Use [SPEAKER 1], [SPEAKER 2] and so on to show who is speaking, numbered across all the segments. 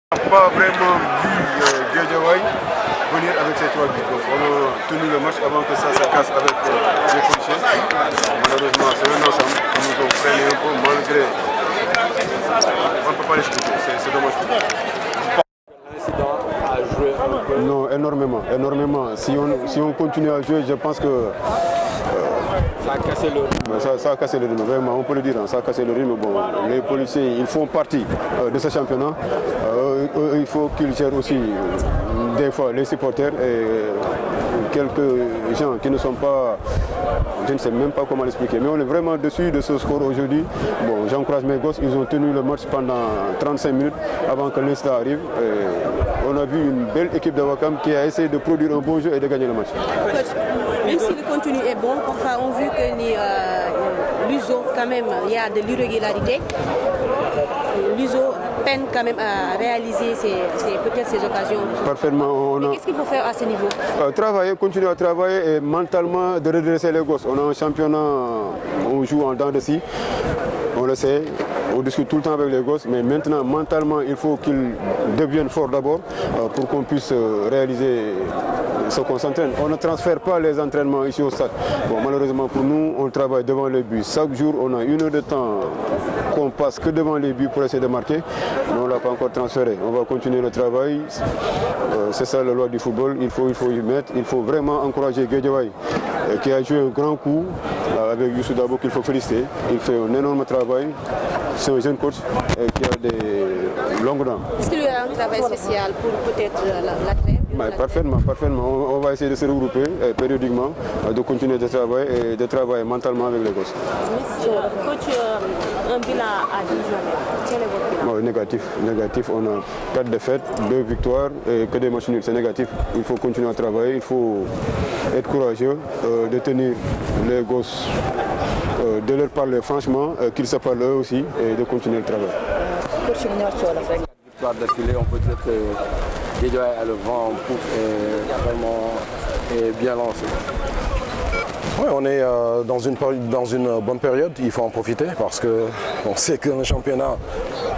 [SPEAKER 1] On n'a pas vraiment vu Guédiawaye venir avec ses 3 buts. Donc on a tenu le match avant que ça se casse avec les policiers. Malheureusement, c'est un ensemble. Ils nous ont freiné un peu malgré. On ne peut pas l'expliquer, c'est dommage.
[SPEAKER 2] L'incident a joué un peu.
[SPEAKER 1] Non, énormément. Si on continue à jouer, je pense que
[SPEAKER 2] Ça a cassé le rythme.
[SPEAKER 1] ça a cassé le rythme, vraiment, on peut le dire, ça a cassé le rythme. Bon, les policiers, ils font partie de ce championnat. Il faut qu'ils gèrent aussi des fois les supporters et quelques gens qui ne sont pas, je ne sais même pas comment l'expliquer, mais on est vraiment dessus de ce score aujourd'hui. Bon, j'encourage mes gosses, ils ont tenu le match pendant 35 minutes avant que l'instant arrive. Et on a vu une belle équipe de Ouakam qui a essayé de produire un bon jeu et de gagner le match.
[SPEAKER 3] Même si le contenu est bon, parfois on a vu que l'USO, quand même, il y a de l'irrégularité. L'USO peine quand même à réaliser peut-être ces occasions.
[SPEAKER 1] Parfaitement.
[SPEAKER 3] Qu'est-ce qu'il faut faire à ce niveau?
[SPEAKER 1] Travailler, continuer à travailler et mentalement de redresser les gosses. On a un championnat, on joue en dents de scie, on le sait. On discute tout le temps avec les gosses, mais maintenant, mentalement, il faut qu'ils deviennent forts d'abord pour qu'on puisse réaliser ce qu'on s'entraîne. On ne transfère pas les entraînements ici au stade. Bon, malheureusement pour nous, on travaille devant les buts. Chaque jour, on a 1 heure de temps qu'on passe que devant les buts pour essayer de marquer, mais on ne l'a pas encore transféré. On va continuer le travail. C'est ça la loi du football. Il faut y mettre. Il faut vraiment encourager Guédiawaye qui a joué un grand coup avec Youssou Dabo qu'il faut féliciter. Il fait un énorme travail. C'est un jeune coach qui a des longues dents.
[SPEAKER 3] Est-ce qu'il y a un travail spécial pour peut-être la trêve?
[SPEAKER 1] Parfaitement. On va essayer de se regrouper périodiquement, de continuer de travailler et de travailler mentalement avec les gosses.
[SPEAKER 3] Coach, un bilan à 10 journées. Quel est votre bilan?
[SPEAKER 1] Négatif. On a 4 défaites, 2 victoires et que des matchs nuls. C'est négatif. Il faut continuer à travailler, il faut être courageux, de tenir les gosses, de leur parler franchement, qu'ils se parlent eux aussi et de continuer le travail.
[SPEAKER 2] 4 victoires d'affilée, on peut dire que Guédiawaye a le vent en poupe et vraiment est bien lancé.
[SPEAKER 4] Oui, on est dans une bonne période, il faut en profiter parce qu'on sait que le championnat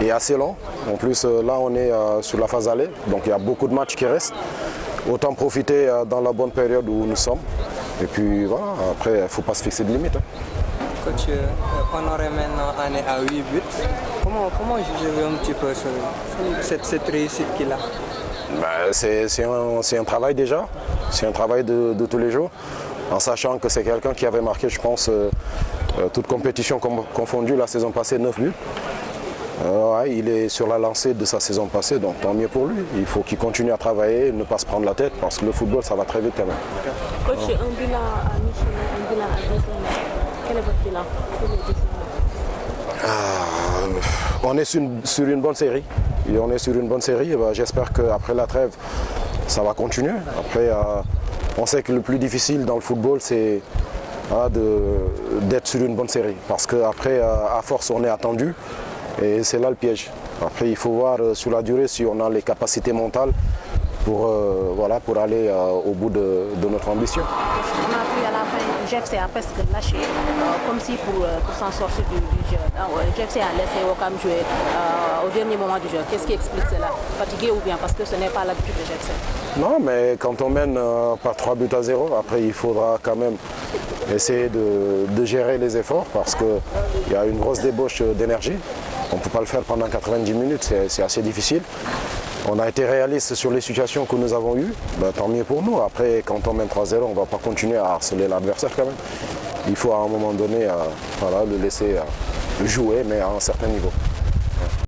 [SPEAKER 4] est assez long. En plus, là, on est sur la phase aller, donc il y a beaucoup de matchs qui restent. Autant profiter dans la bonne période où nous sommes. Et puis voilà, après, il ne faut pas se fixer de limites.
[SPEAKER 5] Coach, Honoré maintenant en est à 8 buts. Comment jugez-vous un petit peu cette réussite qu'il a?
[SPEAKER 4] C'est un travail déjà, c'est un travail de tous les jours, en sachant que c'est quelqu'un qui avait marqué, je pense, toute compétition confondue la saison passée, 9 buts. Il est sur la lancée de sa saison passée, donc tant mieux pour lui. Il faut qu'il continue à travailler, ne pas se prendre la tête, parce que le football, ça va très vite quand même.
[SPEAKER 3] Coach, un bilan à mi-chemin, un bilan à 10 journées. Quel est votre bilan sur les 10 journées?
[SPEAKER 4] On est sur une bonne série. Et on est sur une bonne série. J'espère qu'après la trêve, ça va continuer. Après, on sait que le plus difficile dans le football, c'est d'être sur une bonne série. Parce qu'après, à force, on est attendu. Et c'est là le piège. Après, il faut voir sur la durée si on a les capacités mentales pour aller au bout de notre ambition.
[SPEAKER 3] On a vu à la fin, GFC a presque lâché, comme si pour s'en sortir du jeu. GFC a laissé Ouakam jouer au dernier moment du jeu. Qu'est-ce qui explique cela? Fatigué ou bien parce que ce n'est pas l'habitude de GFC?
[SPEAKER 4] Non, mais quand on mène par 3 buts à 0, après il faudra quand même essayer de gérer les efforts parce qu'il y a une grosse débauche d'énergie. On ne peut pas le faire pendant 90 minutes, c'est assez difficile. On a été réaliste sur les situations que nous avons eues, tant mieux pour nous. Après, quand on mène 3-0, on ne va pas continuer à harceler l'adversaire quand même. Il faut à un moment donné le laisser jouer, mais à un certain niveau.